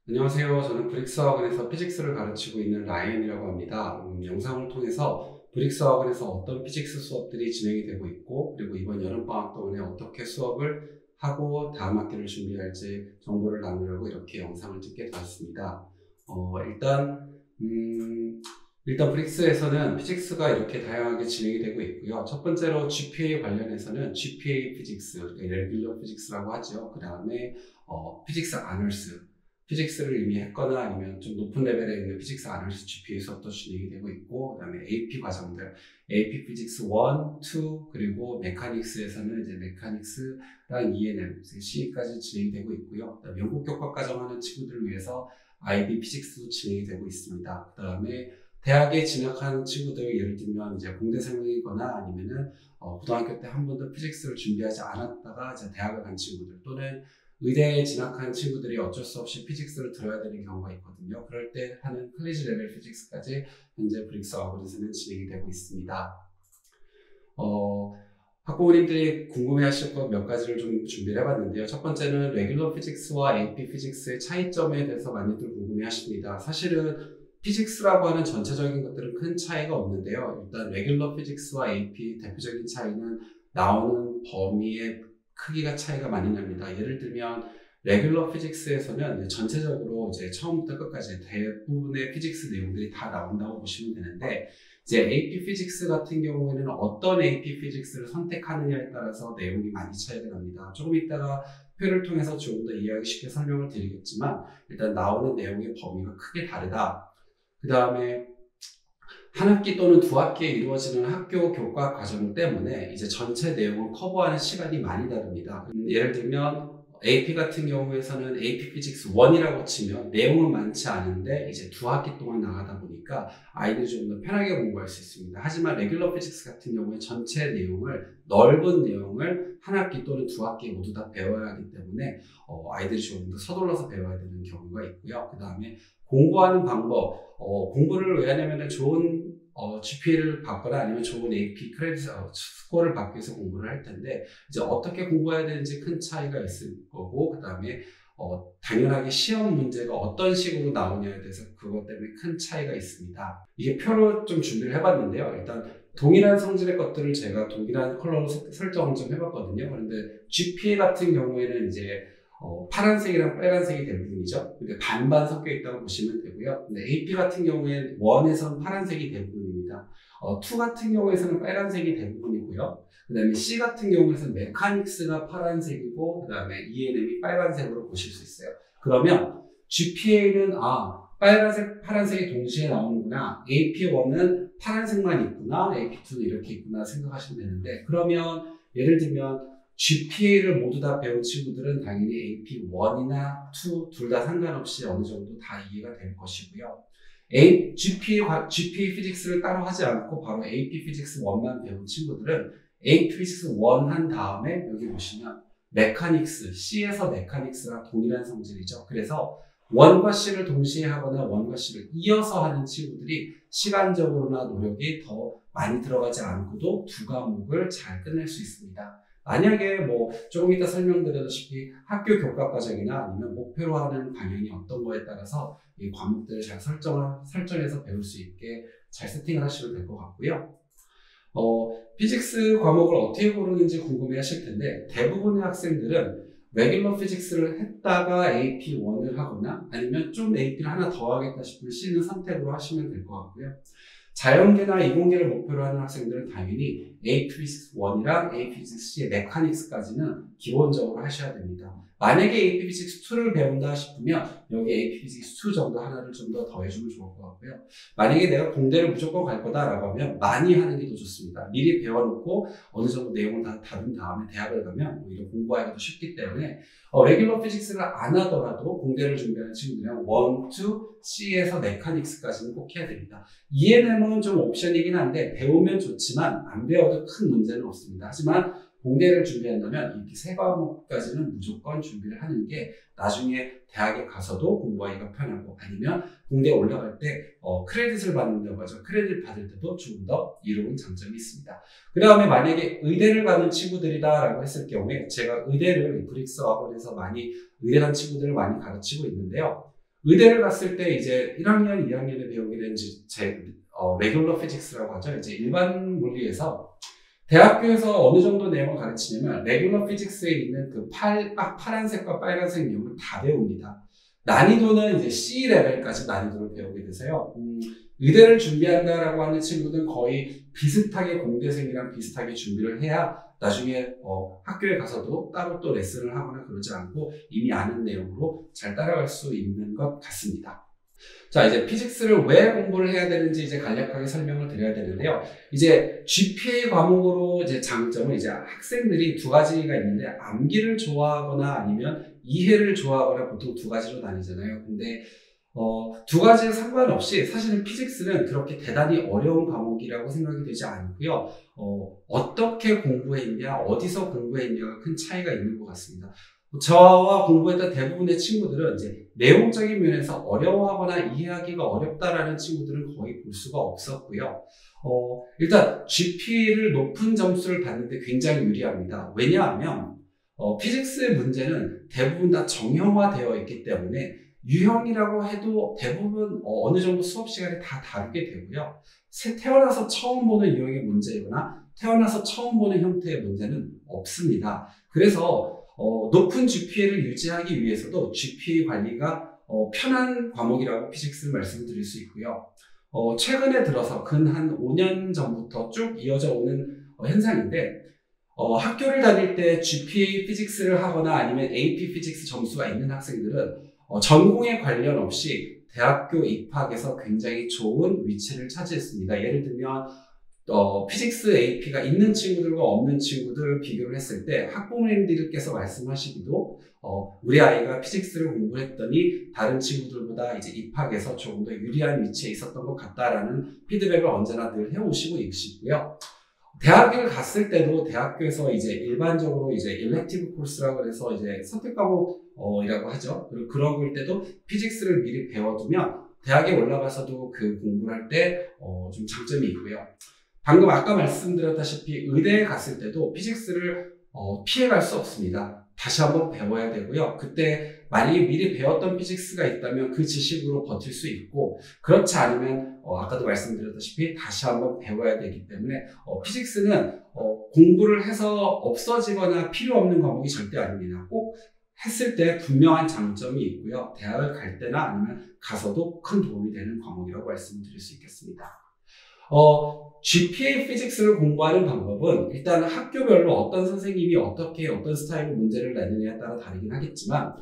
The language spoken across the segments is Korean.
안녕하세요. 저는 브릭스 학원에서 피직스를 가르치고 있는 라이언이라고 합니다. 영상을 통해서 브릭스 학원에서 어떤 피직스 수업들이 진행이 되고 있고, 그리고 이번 여름방학 동안에 어떻게 수업을 하고 다음 학기를 준비할지 정보를 나누려고 이렇게 영상을 찍게 되었습니다. 일단 브릭스에서는 피직스가 이렇게 다양하게 진행이 되고 있고요. 첫 번째로 GPA 관련해서는 GPA 피직스, 레귤러 피직스라고 하죠. 그 다음에 피직스 아너스, 피직스를 이미 했거나 아니면 좀 높은 레벨에 있는 피직스 아너스 GPA 수업도 진행이 되고 있고, 그 다음에 AP 과정들, AP 피직스 1, 2, 그리고 메카닉스에서는 이제 메카닉스랑 E&M, C까지 진행이 되고 있고요. 그다음에 연구 교과 과정하는 친구들을 위해서 IB 피직스도 진행이 되고 있습니다. 그 다음에 대학에 진학하는 친구들, 예를 들면 이제 공대생이거나 아니면은 고등학교 때 한 번도 피직스를 준비하지 않았다가 이제 대학을 간 친구들, 또는 의대에 진학한 친구들이 어쩔 수 없이 피직스를 들어야 되는 경우가 있거든요. 그럴 때 하는 클리지 레벨 피직스까지 현재 브릭스 학원에서는 진행이 되고 있습니다. 학부모님들이 궁금해하실 것 몇 가지를 좀 준비를 해봤는데요. 첫 번째는 레귤러 피직스와 AP 피직스의 차이점에 대해서 많이들 궁금해하십니다. 사실은 피직스라고 하는 전체적인 것들은 큰 차이가 없는데요. 일단 레귤러 피직스와 AP 대표적인 차이는 나오는 범위의 크기가 차이가 많이 납니다. 예를 들면 레귤러 피직스에서는 전체적으로 이제 처음부터 끝까지 대부분의 피직스 내용들이 다 나온다고 보시면 되는데, 이제 AP 피직스 같은 경우에는 어떤 AP 피직스를 선택하느냐에 따라서 내용이 많이 차이가 납니다. 조금 이따가 표를 통해서 조금 더 이해하기 쉽게 설명을 드리겠지만, 일단 나오는 내용의 범위가 크게 다르다. 그 다음에 한 학기 또는 두 학기에 이루어지는 학교 교과 과정 때문에 이제 전체 내용을 커버하는 시간이 많이 다릅니다. 예를 들면 AP 같은 경우에서는 AP 피직스 1이라고 치면 내용은 많지 않은데 이제 두 학기 동안 나가다 보니까 아이들이 좀 더 편하게 공부할 수 있습니다. 하지만 레귤러 피직스 같은 경우에 전체 내용을, 넓은 내용을 한 학기 또는 두 학기 모두 다 배워야 하기 때문에 아이들이 조금 더 서둘러서 배워야 되는 경우가 있고요. 그 다음에 공부하는 방법, 공부를 왜 하냐면은 좋은 GPA를 받거나 아니면 좋은 AP 크레딧 스코어를 받기 위해서 공부를 할 텐데, 이제 어떻게 공부해야 되는지 큰 차이가 있을 거고, 그 다음에 당연하게 시험 문제가 어떤 식으로 나오냐에 대해서 그것 때문에 큰 차이가 있습니다. 이게 표로 좀 준비를 해봤는데요. 일단 동일한 성질의 것들을 제가 동일한 컬러로 설정을 좀 해봤거든요. 그런데 GPA 같은 경우에는 이제 파란색이랑 빨간색이 대부분이죠. 근데 반반 섞여 있다고 보시면 되고요. 근데 AP 같은 경우에는 1에서는 파란색이 대부분입니다. 2 같은 경우에서는 빨간색이 대부분이고요. 그 다음에 C 같은 경우에서는 메카닉스가 파란색이고, 그 다음에 E&M이 빨간색으로 보실 수 있어요. 그러면 GPA는 빨간색, 파란색이 동시에 나오는구나. AP1은 파란색만 있구나. AP2는 이렇게 있구나 생각하시면 되는데, 그러면 예를 들면 GPA를 모두 다 배운 친구들은 당연히 AP1이나 2 둘 다 상관없이 어느 정도 다 이해가 될 것이고요. GPA 피직스를 따로 하지 않고 바로 AP 피직스 1만 배운 친구들은 AP 피직스 1 한 다음에 여기 보시면 메카닉스, C에서 메카닉스랑 동일한 성질이죠. 그래서 1과 C를 동시에 하거나 1과 C를 이어서 하는 친구들이 시간적으로나 노력이 더 많이 들어가지 않고도 두 과목을 잘 끝낼 수 있습니다. 만약에 조금 이따 설명드렸다시피 학교 교과 과정이나 아니면 목표로 하는 방향이 어떤 거에 따라서 이 과목들을 잘 설정해서 배울 수 있게 잘 세팅을 하시면 될 것 같고요. 피직스 과목을 어떻게 고르는지 궁금해 하실 텐데, 대부분의 학생들은 레귤러 피직스를 했다가 AP1을 하거나 아니면 좀 AP를 하나 더 하겠다 싶으면 C는 선택으로 하시면 될 것 같고요. 자연계나 이공계를 목표로 하는 학생들은 당연히 AP 피직스 1이랑 AP 피직스 C의 메카닉스까지는 기본적으로 하셔야 됩니다. 만약에 AP 피직스 2를 배운다 싶으면 여기 AP 피직스 2 정도 하나를 좀 더 더해주면 좋을 것 같고요. 만약에 내가 공대를 무조건 갈 거다라고 하면 많이 하는 게 더 좋습니다. 미리 배워놓고 어느 정도 내용을 다 다룬 다음에 대학을 가면 오히려 공부하기도 쉽기 때문에 레귤러 피직스를 안 하더라도 공대를 준비하는 친구들은 1, 2, C에서 메카닉스까지는 꼭 해야 됩니다. E&M은 좀 옵션이긴 한데 배우면 좋지만 안 배워도 큰 문제는 없습니다. 하지만 공대를 준비한다면 이렇게 세 과목까지는 무조건 준비를 하는 게 나중에 대학에 가서도 공부하기가 편하고, 아니면 공대에 올라갈 때 크레딧을 받는다고 하죠. 크레딧 받을 때도 조금 더 이로운 장점이 있습니다. 그 다음에 만약에 의대를 가는 친구들이다 라고 했을 경우에, 제가 의대를 브릭스 학원에서 많이 의대 간 친구들을 많이 가르치고 있는데요. 의대를 갔을 때 이제 1학년, 2학년에 배우게 된 레귤러 피직스라고 하죠. 이제 일반 물리에서 대학교에서 어느 정도 내용을 가르치냐면 레귤러 피직스에 있는 그 파란색과 빨간색 내용을 다 배웁니다. 난이도는 이제 C 레벨까지 난이도를 배우게 되세요. 의대를 준비한다라고 하는 친구들은 거의 비슷하게 공대생이랑 비슷하게 준비를 해야 나중에 학교에 가서도 따로 또 레슨을 하거나 그러지 않고 이미 아는 내용으로 잘 따라갈 수 있는 것 같습니다. 자, 이제 피직스를 왜 공부를 해야 되는지 이제 간략하게 설명을 드려야 되는데요. 이제 GPA 과목으로 이제 장점은 이제 학생들이 두 가지가 있는데 암기를 좋아하거나 아니면 이해를 좋아하거나 보통 두 가지로 나뉘잖아요. 근데 두 가지에 상관없이 사실은 피직스는 그렇게 대단히 어려운 과목이라고 생각이 되지 않고요. 어떻게 공부했냐, 어디서 공부했냐가 큰 차이가 있는 것 같습니다. 저와 공부했던 대부분의 친구들은 이제 내용적인 면에서 어려워하거나 이해하기가 어렵다라는 친구들은 거의 볼 수가 없었고요. 일단 GPA를 높은 점수를 받는데 굉장히 유리합니다. 왜냐하면 피직스의 문제는 대부분 다 정형화되어 있기 때문에 유형이라고 해도 대부분 어느 정도 수업 시간이 다 다르게 되고요. 태어나서 처음 보는 유형의 문제이거나 태어나서 처음 보는 형태의 문제는 없습니다. 그래서 높은 GPA를 유지하기 위해서도 GPA 관리가 편한 과목이라고 피직스를 말씀을 드릴 수 있고요. 최근에 들어서 근 한 5년 전부터 쭉 이어져 오는 현상인데 학교를 다닐 때 GPA 피직스를 하거나 아니면 AP 피직스 점수가 있는 학생들은 전공에 관련 없이 대학교 입학에서 굉장히 좋은 위치를 차지했습니다. 예를 들면 피직스 AP가 있는 친구들과 없는 친구들 비교를 했을 때 학부모님들께서 말씀하시기도 우리 아이가 피직스를 공부했더니 다른 친구들보다 이제 입학에서 조금 더 유리한 위치에 있었던 것 같다라는 피드백을 언제나 늘 해오시고 계시고요. 대학을 갔을 때도 대학교에서 이제 일반적으로 이제 일렉티브 코र्스라고 해서 이제 선택 과목이라고 하죠. 그리고 그럴 때도 피직스를 미리 배워두면 대학에 올라가서도 그 공부를 할 때 좀 장점이 있고요. 방금 아까 말씀드렸다시피 의대에 갔을 때도 피직스를 피해갈 수 없습니다. 다시 한번 배워야 되고요. 그때 만약에 미리 배웠던 피직스가 있다면 그 지식으로 버틸 수 있고 그렇지 않으면 아까도 말씀드렸다시피 다시 한번 배워야 되기 때문에 피직스는 공부를 해서 없어지거나 필요 없는 과목이 절대 아닙니다. 꼭 했을 때 분명한 장점이 있고요. 대학을 갈 때나 아니면 가서도 큰 도움이 되는 과목이라고 말씀드릴 수 있겠습니다. GPA 피직스를 공부하는 방법은 일단 학교별로 어떤 선생님이 어떤 스타일로 문제를 내느냐에 따라 다르긴 하겠지만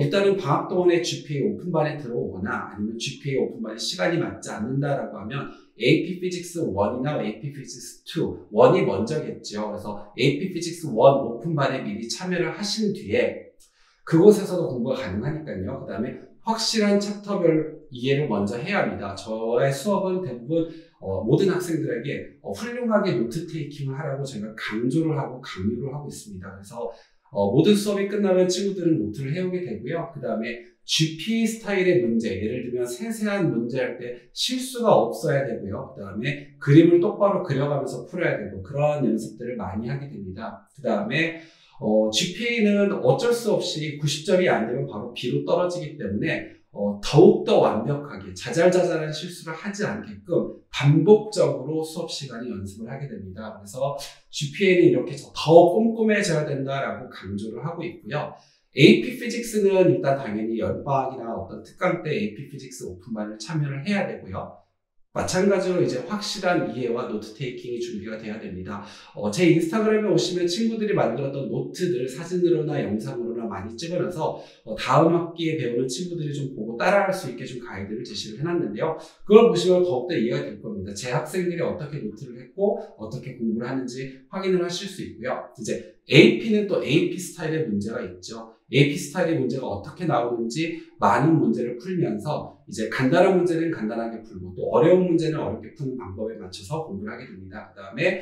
일단은 방학 동안에 GPA 오픈반에 들어오거나 아니면 GPA 오픈반에 시간이 맞지 않는다라고 하면 AP 피직스 1이나 AP 피직스 2, 1이 먼저겠죠. 그래서 AP 피직스 1 오픈반에 미리 참여를 하신 뒤에 그곳에서도 공부가 가능하니까요. 그 다음에 확실한 챕터별 이해를 먼저 해야 합니다. 저의 수업은 대부분 모든 학생들에게 훌륭하게 노트 테이킹을 하라고 제가 강조를 하고 강요를 하고 있습니다. 그래서 모든 수업이 끝나면 친구들은 노트를 해오게 되고요. 그 다음에 GPA 스타일의 문제, 예를 들면 세세한 문제 할 때 실수가 없어야 되고요. 그 다음에 그림을 똑바로 그려가면서 풀어야 되고 그런 연습들을 많이 하게 됩니다. 그 다음에 GPA는 어쩔 수 없이 90점이 안 되면 바로 B로 떨어지기 때문에 더욱더 완벽하게 자잘자잘한 실수를 하지 않게끔 반복적으로 수업 시간에 연습을 하게 됩니다. 그래서 GPA는 이렇게 더 꼼꼼해져야 된다라고 강조를 하고 있고요. AP 피직스는 일단 당연히 여름방학이나 어떤 특강 때 AP 피직스 오픈반을 참여를 해야 되고요. 마찬가지로 이제 확실한 이해와 노트 테이킹이 준비가 돼야 됩니다. 제 인스타그램에 오시면 친구들이 만들었던 노트들 사진으로나 영상으로나 많이 찍어놔서 다음 학기에 배우는 친구들이 좀 보고 따라할 수 있게 좀 가이드를 제시를 해놨는데요. 그걸 보시면 더욱더 이해가 될 겁니다. 제 학생들이 어떻게 노트를 했고 어떻게 공부를 하는지 확인을 하실 수 있고요. 이제 AP는 또 AP 스타일의 문제가 있죠. AP 스타일의 문제가 어떻게 나오는지 많은 문제를 풀면서 이제 간단한 문제는 간단하게 풀고 또 어려운 문제는 어렵게 푸는 방법에 맞춰서 공부를 하게 됩니다. 그 다음에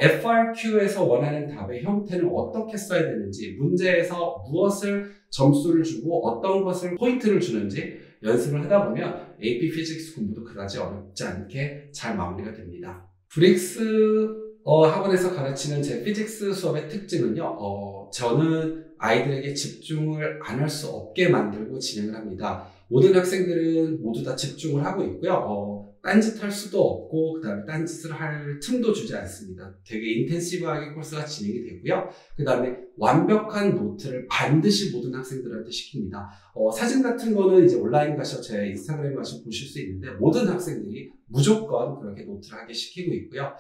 FRQ에서 원하는 답의 형태는 어떻게 써야 되는지 문제에서 무엇을 점수를 주고 어떤 것을 포인트를 주는지 연습을 하다 보면 AP 피직스 공부도 그다지 어렵지 않게 잘 마무리가 됩니다. 브릭스 학원에서 가르치는 제 피직스 수업의 특징은요. 저는 아이들에게 집중을 안 할 수 없게 만들고 진행을 합니다. 모든 학생들은 모두 다 집중을 하고 있고요. 딴짓할 수도 없고 그 다음에 딴짓을 할 틈도 주지 않습니다. 되게 인텐시브하게 코र्스가 진행이 되고요. 그 다음에 완벽한 노트를 반드시 모든 학생들한테 시킵니다. 사진 같은 거는 이제 온라인 가셔서 제 인스타그램 가셔서 보실 수 있는데 모든 학생들이 무조건 그렇게 노트를 하게 시키고 있고요.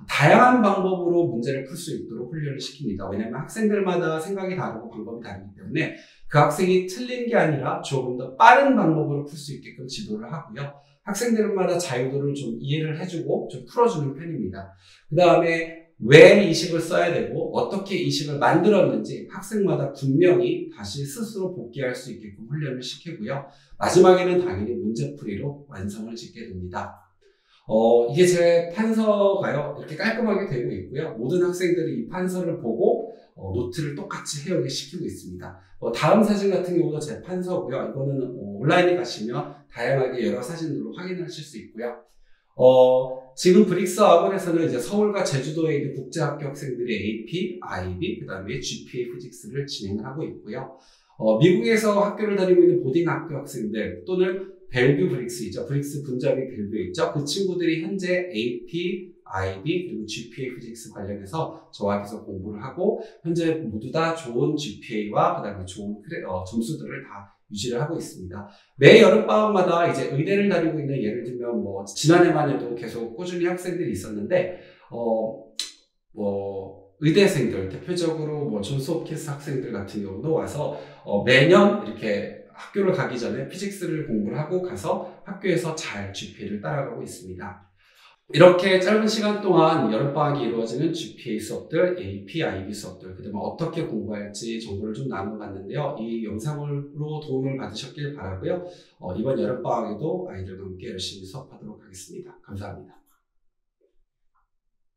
다양한 방법으로 문제를 풀 수 있도록 훈련을 시킵니다. 왜냐하면 학생들마다 생각이 다르고 방법이 다르기 때문에 그 학생이 틀린 게 아니라 조금 더 빠른 방법으로 풀 수 있게끔 지도를 하고요. 학생들마다 자유도를 좀 이해를 해주고 좀 풀어주는 편입니다. 그 다음에 왜 이식을 써야 되고 어떻게 이식을 만들었는지 학생마다 분명히 다시 스스로 복귀할 수 있게끔 훈련을 시키고요. 마지막에는 당연히 문제풀이로 완성을 짓게 됩니다. 이게 제 판서가요, 이렇게 깔끔하게 되고 있고요. 모든 학생들이 이 판서를 보고 노트를 똑같이 해오게 시키고 있습니다. 다음 사진 같은 경우도 제 판서고요. 이거는 온라인에 가시면 다양하게 여러 사진들로 확인하실 수 있고요. 지금 브릭스 학원에서는 이제 서울과 제주도에 있는 국제학교 학생들이 AP, IB, 그 다음에 GPA 피직스를 진행을 하고 있고요. 미국에서 학교를 다니고 있는 보딩 학교 학생들 또는 벨뷰 브릭스이죠. 브릭스 분점이 벨뷰에 있죠. 그 친구들이 현재 AP, IB 그리고 GPA 피직스 관련해서 저와 계속 공부를 하고 현재 모두 다 좋은 GPA와 그 다음에 좋은 점수들을 다 유지를 하고 있습니다. 매 여름방학마다 이제 의대를 다니고 있는 예를 들면 지난해만 해도 계속 꾸준히 학생들이 있었는데 의대생들 대표적으로 존스홉킨스 학생들 같은 경우도 와서 매년 이렇게 학교를 가기 전에 피직스를 공부를 하고 가서 학교에서 잘 GPA를 따라가고 있습니다. 이렇게 짧은 시간 동안 여름방학이 이루어지는 GPA 수업들, AP, IB 수업들, 그 다음에 어떻게 공부할지 정보를 좀 나눠봤는데요. 이 영상으로 도움을 받으셨길 바라고요. 이번 여름방학에도 아이들과 함께 열심히 수업하도록 하겠습니다. 감사합니다.